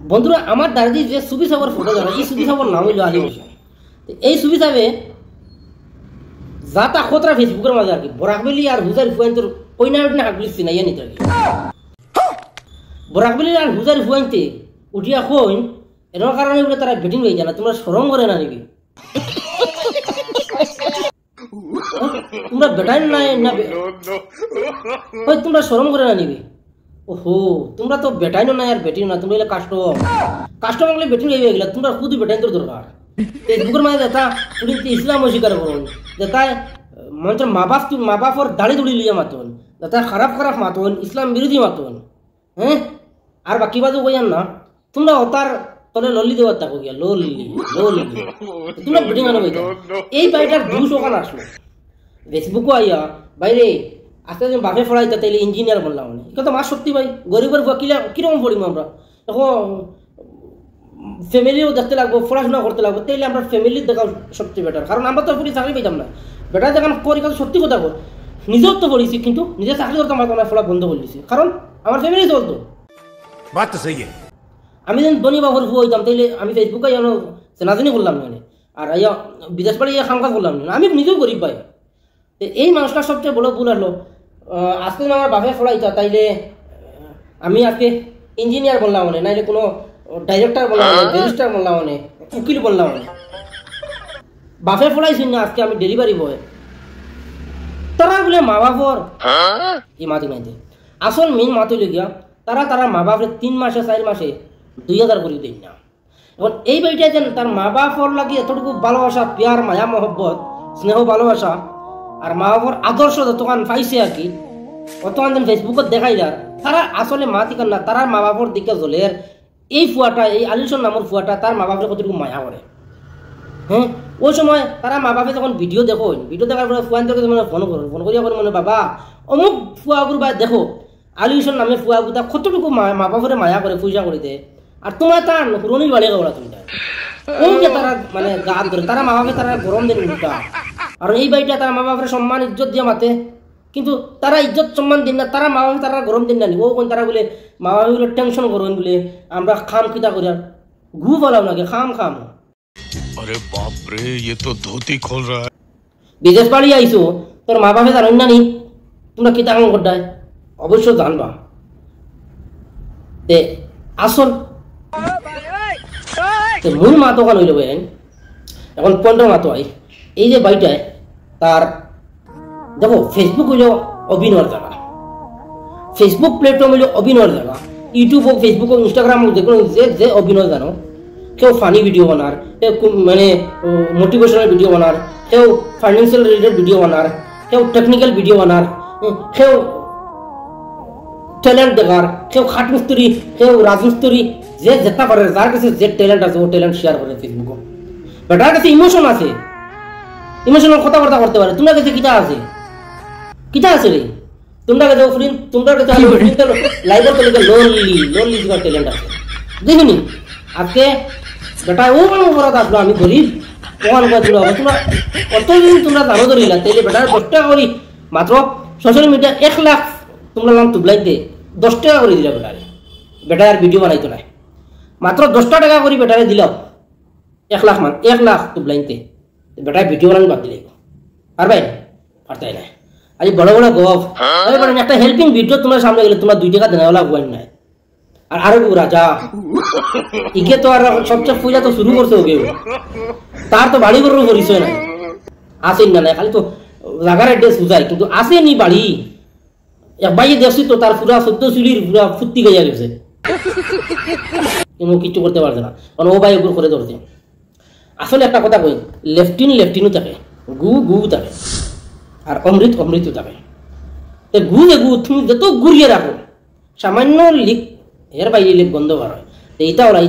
বন্ধুরা আমার দাঁড়িয়ে যে সুবি সাহেবের ফটো দেখা এই সুবি সাহেবের নাম হইল আলী হোসেন। এই সুবি সাহেবে যাতা খতরা ফেসবুকের মাঝে আর কি বরাকবেলি আর হুজার ফুয়াইন্তর কইনার না হাগলি চিনাইয়া নিতে আর কি বরাকবেলি আর হুজার ফুয়াইনতে উঠিয়া কইন এর কারণে বলে তারা বেটিং হয়ে যায় না। তোমরা শরম করে না নিবি তোমরা বেটাই নাই না ওই তোমরা শরম করে না নিবি। ওহো তোমরা তো বেটাইনো না আর বেটিও না তোমরা কাস্টমার গেলে বেটিং হয়ে গেলা তোমরা খুদই বেটাইন তোর দরকার। ফেসবুকের মাঝে দেখা তুমি ইসলাম অস্বীকার করুন দেখায় মানুষের মা বাপর দাড়ি দুড়ি লিয়া মাতন দেখা খারাপ খারাপ মাতন ইসলাম বিরোধী মাতন। হ্যাঁ আর বাকি বাজু কইয়ান না তোমরা অতার তলে লল্লি দেওয়ার থাকো গিয়া লল্লি তোমরা বেটিং আনো বইতা এই বাড়িটার 200 টাকা আসলো ফেসবুকও আইয়া বাইরে আজকে যখন বাপে পড়াইতা তাইলে ইঞ্জিনিয়ার বললাম মানে কিন্তু মা সত্যি ভাই গরিবের কিরকম পড়িম আমরা এখন ফ্যামিলিও দেখতে লাগবো পড়াশোনা করতে লাগবো তাইলে আমরা ফ্যামিলির দেখা সবচেয়ে বেটার। কারণ আমরা তো পুরি চাকরি পাইতাম না বেটার দেখান পরীক্ষা সত্যি কথা বল নিজেও তো পড়েছি কিন্তু নিজে চাকরি করতাম আমার পড়া বন্ধ করে দিয়েছি কারণ আমার ফ্যামিলি চলতো। আমি যখন ধনী বাবুর ভু হইতাম তাইলে আমি ফেসবুকে যেন চেনাজানি করলাম না আর আইয়া বিদেশ বাড়ি কাম কাজ করলাম না আমি নিজেও গরিব পাই। এই মানুষটার সবচেয়ে বড় ভুল হলো আজকে যদি আমার বাপে পড়াইতা তাইলে আমি আজকে ইঞ্জিনিয়ার বললাম মানে নাইলে কোনো ডাইরেক্টর বললাম ব্যারিস্টার বললাম মানে উকিল বললাম মানে বাপে পড়াইছি না আজকে আমি ডেলিভারি বয় তারা বলে মা বাপর এই মাতি নাইতে আসল মেন মাতি গিয়া তারা মা বাপের 3 মাসে 4 মাসে 2000 করে দেয় না। এখন এই বাড়িটা যেন তার মা বাপর লাগে এতটুকু ভালোবাসা প্যার মায়া মহব্বত স্নেহ ভালোবাসা আর মা বাবার আদর্শ যতক্ষণ পাইছে আর কি অতক্ষণ যেন ফেসবুকত দেখাইলার তারা আসলে মাতিকান না তারা মা বাপর দিকে জলের এই ফুয়াটা এই আলিশন নামের ফুয়াটা তার মা বাপের কতটুকু মায়া করে। হ্যাঁ ওই সময় তারা মা বাপে যখন ভিডিও দেখো ভিডিও দেখার পরে ফুয়ানদেরকে মানে ফোন করিয়া করে মনে বাবা অমুক ফুয়াগুর বা দেখো আলিশন নামে ফুয়াগুতা কতটুকু মা বাপরে মায়া করে পয়সা করে দেয় আর তোমার তার রনির বাড়ি গড়া তুমি ওকে তারা মানে গান ধরে তারা মা বাপে তারা গরম দেন উল্টা আর এই বাড়িটা তারা মা বাপের সম্মান ইজ্জত দিয়ে মাতে কিন্তু তারা ইজ্জত সম্মান দিন না তারা মা বাপে তারা গরম দিন না ও কোন তারা বলে মা বাপে বলে টেনশন করেন বলে আমরা খাম কিতা করি আর ঘু বলাম নাকি খাম আরে বাপ রে ये तो धोती खोल रहा है বিদেশ বাড়ি আইছো তোর মা বাপে জানেন না নি তোমরা কিতা কাম করডায় অবশ্য জানবা তে আসল মূল মাতো কান হইল এখন পয়েন্ট মাতো আই এই যে বাড়িটায় তার দেখো ফেসবুক হইল অভিনয়ের জায়গা ফেসবুক প্ল্যাটফর্ম হইল অভিনয়ের জায়গা ইউটিউব হোক ফেসবুক হোক ইনস্টাগ্রাম হোক যে কোনো যে অভিনয় জানো কেউ ফানি ভিডিও বানার কেউ মানে মোটিভেশনাল ভিডিও বানার কেউ ফাইন্যান্সিয়াল রিলেটেড ভিডিও বানার কেউ টেকনিক্যাল ভিডিও বানার কেউ ট্যালেন্ট দেখার কেউ খাট মিস্ত্রি কেউ রাজমিস্ত্রি যে যেটা করে যার কাছে যে ট্যালেন্ট আছে ও ট্যালেন্ট শেয়ার করে ফেসবুকে বেটার কাছে ইমোশন আছে ইমোশনাল কথাবার্তা করতে পারে তোমার কাছে কিতা আছে রে তোমরা কাছে ফ্রেন্ড তোমরা কাছে লাইভের তো লেগে লোনলি তোমার ট্যালেন্ট আছে দেখুনি আজকে বেটা ও বড় আসলো আমি গরিব ওখান করে দিল তোমরা কতদিন তোমরা জানো ধরিলা তাইলে বেটার 10 টাকা করি মাত্র সোশ্যাল মিডিয়া 1 লাখ তোমরা নাম তুবলাইতে 10 টাকা করে দিলা বেটা আর ভিডিও বানাইতো না মাত্র 10 টাকা করে বেটারে দিলাম 1 লাখ তুবলাইতে বেটা ভিডিও বানানো বাদ দিলে আর ভাই পারতাই না আজ বড় বড় গপ আরে বড় একটা হেল্পিং ভিডিও তোমার সামনে গেলে তোমার 2 টাকা দেনাওয়ালা গুয়াই নাই আর আরো রাজা ইকে তো আর সবচেয়ে পূজা তো শুরু করছে ওকে তার তো বাড়ি ঘরের পরিচয় নাই আসেন না খালি তো জায়গার অ্যাড্রেস বুঝায় কিন্তু আসেনি বাড়ি একবাই দেখছি তো তার পুরা 14 চুলির পুরা ফুর্তি গিয়ে গেছে কোনো কিছু করতে পারছে না কারণ ও ভাই ওগুলো করে ধরছে। আসলে একটা কথা কই লেফটিনও থাকে গু থাকে আর অমৃতও থাকে গু তুমি যত ঘুরিয়ে রাখো সামান্য লিক এর বাইরে লিক বন্ধ করা হয় এইটা ওরা